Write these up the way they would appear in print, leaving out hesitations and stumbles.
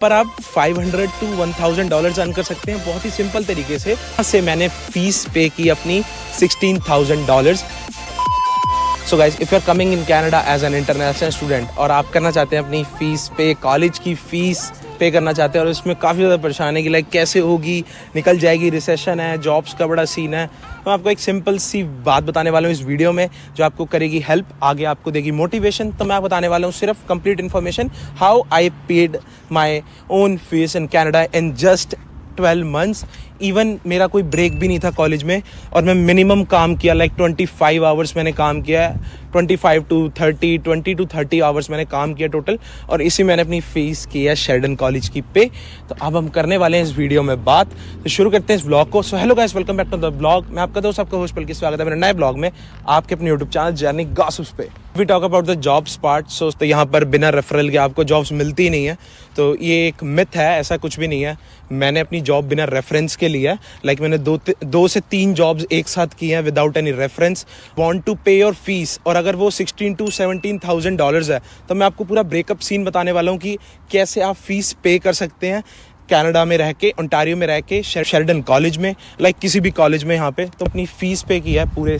पर आप 500 to $1,000 earn कर सकते हैं बहुत ही सिंपल तरीके से। यहाँ से मैंने फीस पे की अपनी $16,000। So guys, if you are coming in Canada as an international student और आप करना चाहते हैं अपनी फ़ीस पे, कॉलेज की फ़ीस पे करना चाहते हैं और इसमें काफ़ी ज़्यादा परेशानी है कि लाइक कैसे होगी, निकल जाएगी, रिसेशन है, जॉब्स का बड़ा सीन है, तो मैं आपको एक सिंपल सी बात बताने वाला हूँ इस वीडियो में जो आपको करेगी हेल्प, आगे आपको देगी मोटिवेशन। तो मैं बताने वाला हूँ सिर्फ complete information, how I paid my own fees in Canada in just 12 months। Even मेरा कोई ब्रेक भी नहीं था कॉलेज में और मैं मिनिमम काम किया, लाइक 25 आवर्स मैंने काम किया है, 25 to 30, 20 to 30 आवर्स मैंने काम किया टोटल, और इसी मैंने अपनी फीस की है शेल्डन कॉलेज की पे। तो अब हम करने वाले हैं इस वीडियो में बात, तो शुरू करते हैं इस ब्लॉग को। So hello guys, welcome back to the blog. मैं आपका दोस्त, आपका होस्ट पलकी, स्वागत है मेरे नए ब्लॉग में आपके अपने यूट्यूब चैनल जर्नी गॉसिप्स पे। We talk about the jobs part. So तो यहाँ पर बिना रेफरल के आपको जॉब्स मिलती ही नहीं है, तो ये एक मिथ है, ऐसा कुछ भी नहीं है। मैंने अपनी जॉब बिना रेफरेंस के लिया है, लाइक मैंने दो से 3 जॉब्स एक साथ की हैं without any reference. Want to pay your fees, और अगर वो $16,000 to $17,000 है तो मैं आपको पूरा ब्रेकअप सीन बताने वाला हूँ कि कैसे आप फीस पे कर सकते हैं कनाडा में रह के, ओंटारियो में रह के, शेल्डन कॉलेज में, लाइक किसी भी कॉलेज में यहाँ पे। तो अपनी फ़ीस पे किया है, पूरे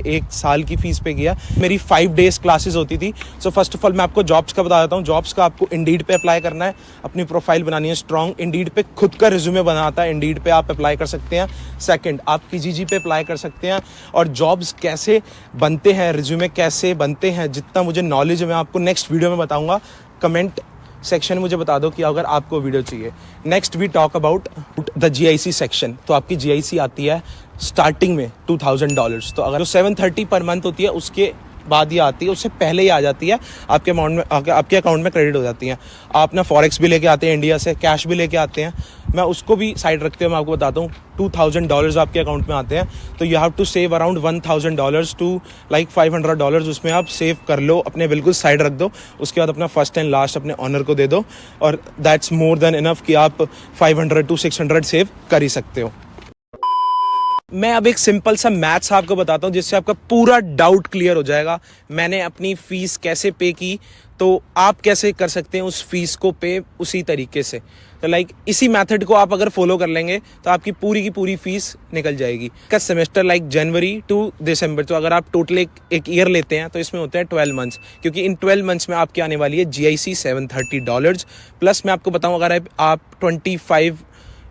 1 साल की फ़ीस पे किया। मेरी 5 days क्लासेस होती थी। सो फर्स्ट ऑफ ऑल मैं आपको जॉब्स का बता देता हूँ। जॉब्स का आपको इंडीड पे अप्लाई करना है, अपनी प्रोफाइल बनानी है स्ट्रॉन्ग। इंडीड पे खुद का रिज्यूमे बनाता है, इंडीड पे आप अप्लाई कर सकते हैं। सेकेंड, आप PGG पे अप्लाई कर सकते हैं। और जॉब्स कैसे बनते हैं, रिज्यूमे कैसे बनते हैं, जितना मुझे नॉलेज है मैं आपको नेक्स्ट वीडियो में बताऊँगा। कमेंट सेक्शन में मुझे बता दो कि अगर आपको वीडियो चाहिए। Next we talk about the GIC section. तो आपकी GIC आती है स्टार्टिंग में $2,000। तो अगर 730 पर मंथ होती है उसके बाद ये आती है, उससे पहले ही आ जाती है आपके अमाउंट में, आपके अकाउंट में क्रेडिट हो जाती है। आप ना फॉरेक्स भी लेके आते हैं इंडिया से, कैश भी लेके आते हैं, मैं उसको भी साइड रखते हुए मैं आपको बताता हूँ। $2,000 आपके अकाउंट में आते हैं, तो you have to save around $1,000 to like $500। उसमें आप सेव कर लो, अपने बिल्कुल साइड रख दो। उसके बाद अपना फर्स्ट एंड लास्ट अपने ऑनर को दे दो, और दैट्स मोर देन इनफ कि आप 500 to 600 सेव कर ही सकते हो। मैं अब एक सिंपल सा मैथ्स आपको बताता हूँ जिससे आपका पूरा डाउट क्लियर हो जाएगा। मैंने अपनी फ़ीस कैसे पे की, तो आप कैसे कर सकते हैं उस फीस को पे उसी तरीके से। तो लाइक इसी मेथड को आप अगर फॉलो कर लेंगे तो आपकी पूरी की पूरी फीस निकल जाएगी। का सेमेस्टर लाइक जनवरी टू दिसंबर, तो अगर आप टोटल एक ईयर लेते हैं तो इसमें होते हैं 12 months, क्योंकि इन 12 months में आपकी आने वाली है GIC $730। प्लस मैं आपको बताऊँ, अगर आप 25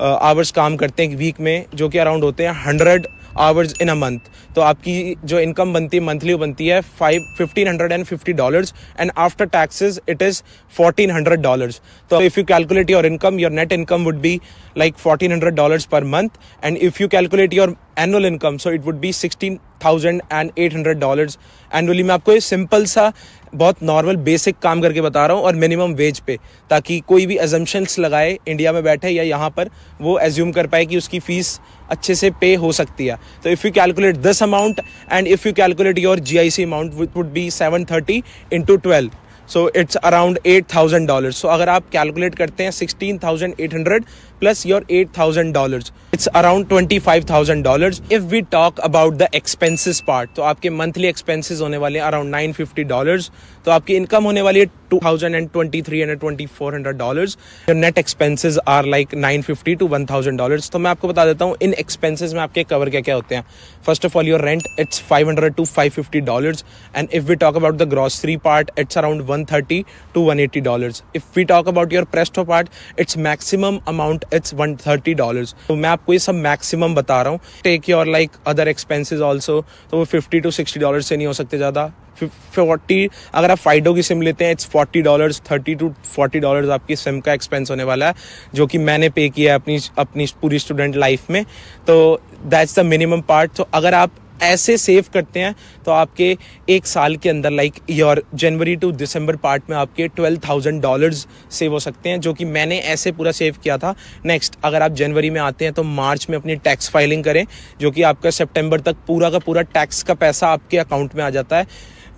आवर्स काम करते हैं वीक में, जो कि अराउंड होते हैं 100 आवर्स इन अ मंथ, तो आपकी जो इनकम बनती है मंथली, वो बनती है $1,550, and after taxes it is $1,400। तो if you calculate your income, your net income would be like $1,400 per month, and if you calculate your annual income, so it would be $16,800 annually. मैं आपको ये simple सा बहुत normal basic काम करके बता रहा हूँ, और मिनिमम वेज पे, ताकि कोई भी अजम्पशंस लगाए इंडिया में बैठे या यहाँ पर, वो एज्यूम कर पाए कि उसकी फ़ीस अच्छे से पे हो सकती है। तो if you calculate this amount and if you calculate your GIC amount, would be 730 into 12, so it's around $8,000। सो अगर आप कैलकुलेट करते हैं 16,800 plus your $8,000, it's around $25,000। If we talk about the expenses part, तो आपके मंथली एक्सपेंसेस होने वाले हैं अराउंड $950। तो आपकी इनकम होने वाली है $2,023 and $2,400। Your net expenses are like $950 to $1,000। तो मैं आपको बता देता हूँ इन एक्सपेंसेस में आपके कवर क्या क्या होते हैं। First of all your rent, it's $500 to $550, and if we talk about the grocery part, it's around $130 to $180। If we talk about your Presto part, it's maximum amount it's $130। तो मैं आपको ये सब मैक्सिमम बता रहा हूँ। Take your like other expenses also, तो वो $50 to $60 से नहीं हो सकते ज़्यादा। 40, अगर आप फाइडो की सिम लेते हैं, इट्स $40, $30 to $40 आपकी सिम का एक्सपेंस होने वाला है, जो कि मैंने पे किया है अपनी पूरी स्टूडेंट लाइफ में। तो दैट्स द मिनिमम पार्ट। तो अगर आप ऐसे सेव करते हैं तो आपके 1 साल के अंदर like your January to December part में आपके $12,000 सेव हो सकते हैं, जो कि मैंने ऐसे पूरा सेव किया था। नेक्स्ट, अगर आप जनवरी में आते हैं तो मार्च में अपनी टैक्स फाइलिंग करें, जो कि आपका सितंबर तक पूरा का पूरा टैक्स का पैसा आपके अकाउंट में आ जाता है।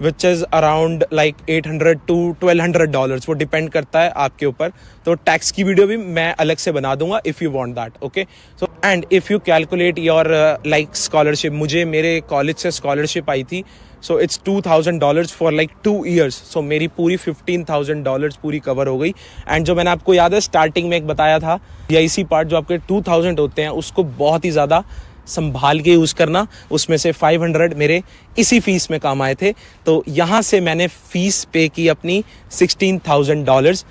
Which is around like $800 to $1,200, वो डिपेंड करता है आपके ऊपर। तो टैक्स की वीडियो भी मैं अलग से बना दूंगा if you want that, okay. So and if you calculate your like scholarship, मुझे मेरे कॉलेज से स्कॉलरशिप आई थी, so it's $2,000 for like 2 years। सो मेरी पूरी $15,000 पूरी कवर हो गई। एंड जो मैंने आपको याद है स्टार्टिंग में एक बताया था, CIC पार्ट जो आपके 2000 होते हैं उसको बहुत ही ज़्यादा संभाल के यूज़ करना, उसमें से 500 मेरे इसी फीस में काम आए थे। तो यहाँ से मैंने फ़ीस पे की अपनी $16,000।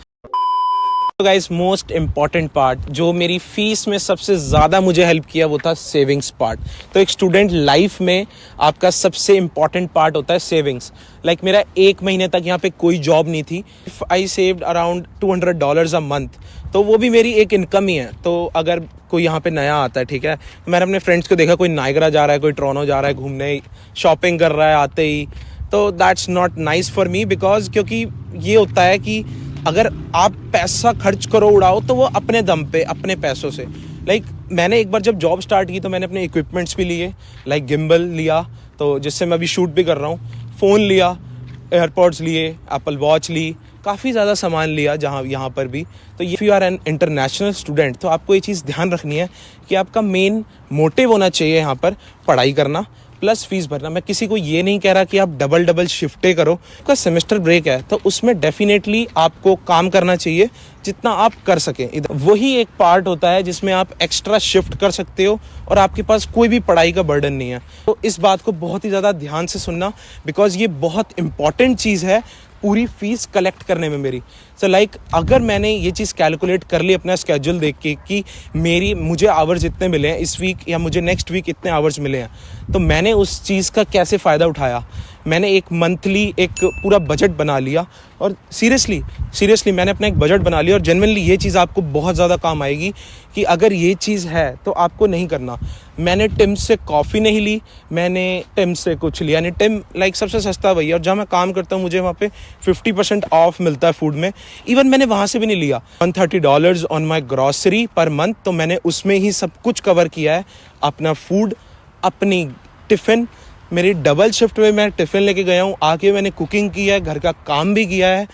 तो गाइस मोस्ट इम्पॉर्टेंट पार्ट जो मेरी फीस में सबसे ज़्यादा मुझे हेल्प किया वो था सेविंग्स पार्ट। तो एक स्टूडेंट लाइफ में आपका सबसे इम्पॉर्टेंट पार्ट होता है सेविंग्स। लाइक मेरा 1 महीने तक यहाँ पे कोई जॉब नहीं थी। If I saved around $200 a month, तो वो भी मेरी एक इनकम ही है। तो अगर कोई यहाँ पे नया आता है, ठीक है, तो मैंने अपने फ्रेंड्स को देखा, कोई नायगरा जा रहा है, कोई टोरंटो जा रहा है घूमने, शॉपिंग कर रहा है आते ही, तो that's not nice for me. Because क्योंकि ये होता है कि अगर आप पैसा खर्च करो, उड़ाओ, तो वो अपने दम पे, अपने पैसों से। लाइक मैंने एक बार जब जॉब स्टार्ट की तो मैंने अपने इक्विपमेंट्स भी लिए, लाइक गिम्बल लिया, तो जिससे मैं अभी शूट भी कर रहा हूँ, फ़ोन लिया, एयरपॉड्स लिए, एप्पल वॉच ली, काफ़ी ज़्यादा सामान लिया जहाँ यहाँ पर भी। तो if you are an international student तो आपको ये चीज़ ध्यान रखनी है कि आपका मेन मोटिव होना चाहिए यहाँ पर पढ़ाई करना प्लस फीस भरना। मैं किसी को ये नहीं कह रहा कि आप डबल शिफ्टें करो। आपका सेमेस्टर ब्रेक है तो उसमें डेफिनेटली आपको काम करना चाहिए जितना आप कर सकें। वही एक पार्ट होता है जिसमें आप एक्स्ट्रा शिफ्ट कर सकते हो और आपके पास कोई भी पढ़ाई का बर्डन नहीं है। तो इस बात को बहुत ही ज़्यादा ध्यान से सुनना, बिकॉज ये बहुत इंपॉर्टेंट चीज़ है पूरी फीस कलेक्ट करने में मेरी। सो लाइक अगर मैंने ये चीज़ कैलकुलेट कर ली अपना स्केड्यूल देख के कि मुझे आवर्स इतने मिले हैं इस वीक या मुझे नेक्स्ट वीक इतने आवर्स मिले हैं, तो मैंने उस चीज़ का कैसे फ़ायदा उठाया। मैंने एक मंथली एक पूरा बजट बना लिया और सीरियसली मैंने अपना एक बजट बना लिया। और जेन्युइनली ये चीज़ आपको बहुत ज़्यादा काम आएगी कि अगर ये चीज़ है तो आपको नहीं करना। मैंने टिम से कॉफ़ी नहीं ली, मैंने टिम से कुछ लिया नहीं। टिम लाइक सबसे सस्ता वही है और जहाँ मैं काम करता हूँ मुझे वहाँ पे 50% ऑफ मिलता है फूड में। इवन मैंने वहाँ से भी नहीं लिया। $130 on my grocery per month, तो मैंने उसमें ही सब कुछ कवर किया है, अपना फूड, अपनी टिफ़िन। मेरी डबल शिफ्ट में मैं टिफ़िन लेके गया हूँ, आके मैंने कुकिंग की है, घर का काम भी किया है,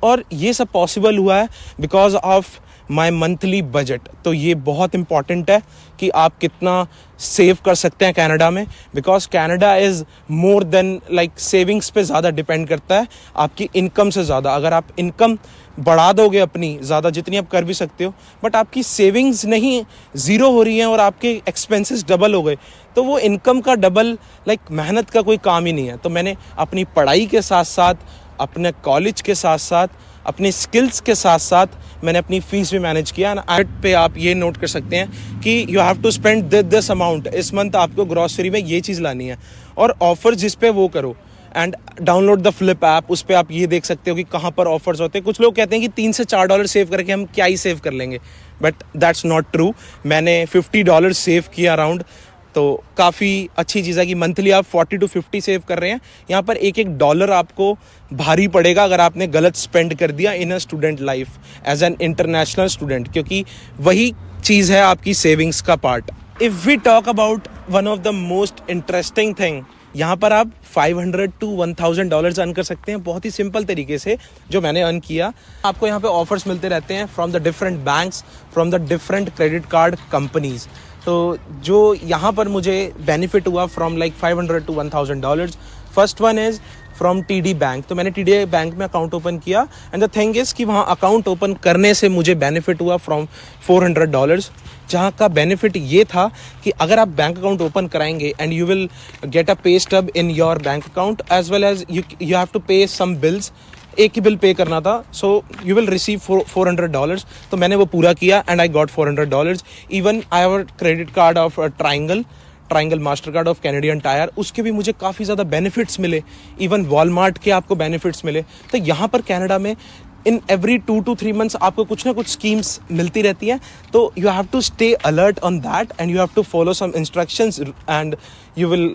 और ये सब पॉसिबल हुआ है because of my monthly budget. तो ये बहुत इंपॉर्टेंट है कि आप कितना सेव कर सकते हैं कनाडा में, because Canada is more than like savings पे ज़्यादा डिपेंड करता है आपकी इनकम से ज़्यादा। अगर आप इनकम बढ़ा दोगे अपनी ज़्यादा, जितनी आप कर भी सकते हो, बट आपकी सेविंग्स नहीं ज़ीरो हो रही हैं और आपके एक्सपेंसेस डबल हो गए, तो वो इनकम का डबल लाइक मेहनत का कोई काम ही नहीं है। तो मैंने अपनी पढ़ाई के साथ साथ, अपने कॉलेज के साथ साथ, अपने स्किल्स के साथ साथ मैंने अपनी फ़ीस भी मैनेज किया। एंड पे आप ये नोट कर सकते हैं कि you have to spend this amount, इस मंथ आपको ग्रॉसरी में ये चीज़ लानी है, और ऑफर जिस पे वो करो। And download the flip app, उस पर आप ये देख सकते हो कि कहाँ पर ऑफर्स होते हैं। कुछ लोग कहते हैं कि $3 से $4 सेव करके हम क्या ही सेव कर लेंगे, बट दैट्स नॉट ट्रू। मैंने $50 सेव किया अराउंड, तो काफ़ी अच्छी चीज़ है कि मंथली आप 40 to 50 सेव कर रहे हैं। यहाँ पर एक $1 आपको भारी पड़ेगा अगर आपने गलत स्पेंड कर दिया in a student life as an international student, क्योंकि वही चीज़ है आपकी सेविंग्स का part. If we talk about one of the most interesting thing, यहाँ पर आप $500 to $1,000 अर्न कर सकते हैं बहुत ही सिंपल तरीके से, जो मैंने अर्न किया। आपको यहाँ पे ऑफर्स मिलते रहते हैं from the different banks, from the different credit card companies. तो जो यहाँ पर मुझे बेनिफिट हुआ from like $500 to $1,000, first one is from TD bank. तो मैंने TD बैंक में अकाउंट ओपन किया, एंड द थिंग इज़ कि वहाँ अकाउंट ओपन करने से मुझे बेनिफिट हुआ फ्रॉम $400, जहाँ का बेनिफिट ये था कि अगर आप बैंक अकाउंट ओपन कराएंगे and you will get a pay stub in your bank account as well as you have to pay some bills. एक ही बिल पे करना था, सो यू विल रिसीव $400। तो मैंने वो पूरा किया and I got $400। Even I have a credit card of triangle master card of Canadian tyre, उसके भी मुझे काफ़ी ज़्यादा बेनिफिट्स मिले। इवन वॉलमार्ट के आपको बेनिफिट्स मिले। तो यहाँ पर कनाडा में इन एवरी 2 to 3 मंथ्स आपको कुछ ना कुछ स्कीम्स मिलती रहती हैं। तो you have to stay alert on that and you have to follow some instructions and you will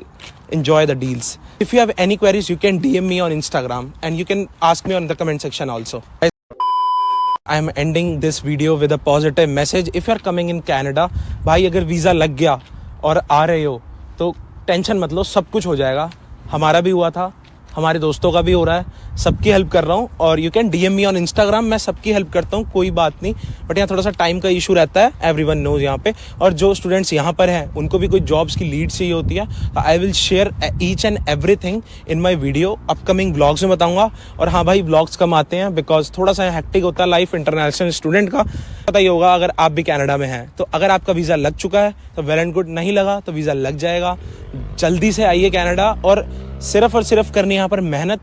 enjoy the deals. If you have any queries, you can DM me on Instagram and you can ask me on the comment section also. I am ending this video with a positive message. If you are coming in Canada, भाई अगर visa लग गया और आ रहे हो तो tension मत लो, सब कुछ हो जाएगा। हमारा भी हुआ था, हमारे दोस्तों का भी हो रहा है, सबकी हेल्प कर रहा हूँ। और you can DM me on Instagram, मैं सबकी हेल्प करता हूँ, कोई बात नहीं। बट यहाँ थोड़ा सा टाइम का इशू रहता है, एवरीवन नोज यहाँ पे। और जो स्टूडेंट्स यहाँ पर हैं उनको भी कोई जॉब्स की लीड चाहिए होती है, तो I will share each and everything in my video. Upcoming blogs में बताऊँगा। और हाँ भाई, ब्लॉग्स कम आते हैं बिकॉज थोड़ा सा हेक्टिक होता है लाइफ इंटरनेशनल स्टूडेंट का, पता ही होगा। अगर आप भी कनाडा में हैं तो अगर आपका वीज़ा लग चुका है तो वेल एंड गुड, नहीं लगा तो वीज़ा लग जाएगा। जल्दी से आइए कनाडा, और सिर्फ करनी है यहाँ पर मेहनत।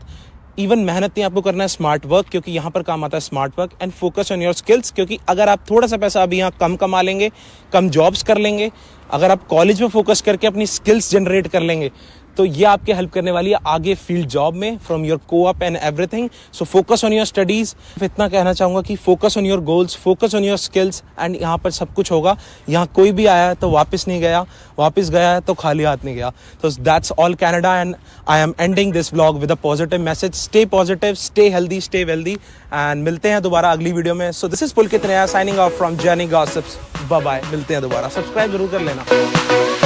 इवन मेहनत नहीं, आपको करना है स्मार्ट वर्क, क्योंकि यहाँ पर काम आता है smart work. And focus on your skills, क्योंकि अगर आप थोड़ा सा पैसा अभी यहाँ कम कमा लेंगे, कम जॉब्स कर लेंगे, अगर आप कॉलेज में फोकस करके अपनी स्किल्स जनरेट कर लेंगे, तो ये आपके हेल्प करने वाली है आगे फील्ड जॉब में, from your coop and everything. So focus on your studies. इतना कहना चाहूँगा कि focus on your goals, focus on your skills, and यहाँ पर सब कुछ होगा। यहाँ कोई भी आया है तो वापस नहीं गया, वापस गया है तो खाली हाथ नहीं गया। तो that's all Canada, and I am ending this vlog with a positive message. Stay positive, stay healthy, stay wealthy, and मिलते हैं दोबारा अगली वीडियो में। सो दिस इज पुलकित नया signing off from journey gossips. Bye bye, मिलते हैं दोबारा। Subscribe जरूर कर लेना।